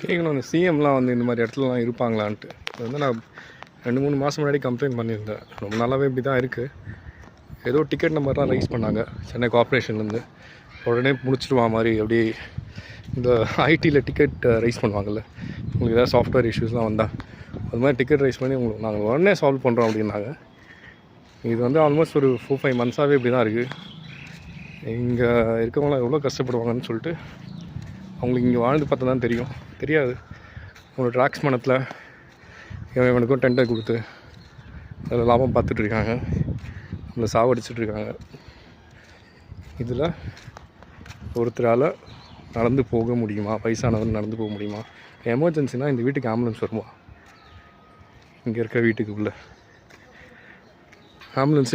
கேட்கணும், அந்த சிஎம்லாம் வந்து இந்த மாதிரி இடத்துலலாம் இருப்பாங்களான்ட்டு. அது வந்து நான் 2-3 மாதம் முன்னாடி கம்ப்ளைண்ட் பண்ணியிருந்தேன். ரொம்ப நாளாகவே இப்படி தான் இருக்குது. ஏதோ டிக்கெட் நம்பர்லாம் ரைஸ் பண்ணாங்க சென்னை கார்ப்பரேஷன்லேருந்து. உடனே முடிச்சிடுவா மாதிரி அப்படி இந்த ஐடியில் டிக்கெட் ரைஸ் பண்ணுவாங்கள்ல, உங்களுக்கு ஏதாவது சாஃப்ட்வேர் இஷ்யூஸ்லாம் வந்தால் அது மாதிரி டிக்கெட் ரைஸ் பண்ணி உங்களுக்கு நாங்கள் உடனே சால்வ் பண்ணுறோம் அப்படின்னாங்க. இது வந்து ஆல்மோஸ்ட் ஒரு 4-5 மந்த்ஸாகவே இப்படி தான் இருக்குது. இங்கே இருக்கவங்களாம் எவ்வளோ கஷ்டப்படுவாங்கன்னு சொல்லிட்டு அவங்களுக்கு இங்கே வாழ்ந்து பார்த்தா தான் தெரியாது. ஒரு ட்ராக்ஸ் மனத்தில் இவனுக்கும் டெண்டர் கொடுத்து அதில் லாபம் பார்த்துட்ருக்காங்க, நம்மளை சாவடிச்சிட்ருக்காங்க. இதில் ஒருத்தரால் நடந்து போக முடியுமா? வயசானவர் நடந்து போக முடியுமா? எமர்ஜென்சினால் இந்த வீட்டுக்கு ஆம்புலன்ஸ் வருமா? இங்கே இருக்க வீட்டுக்கு உள்ள ஆம்புலன்ஸே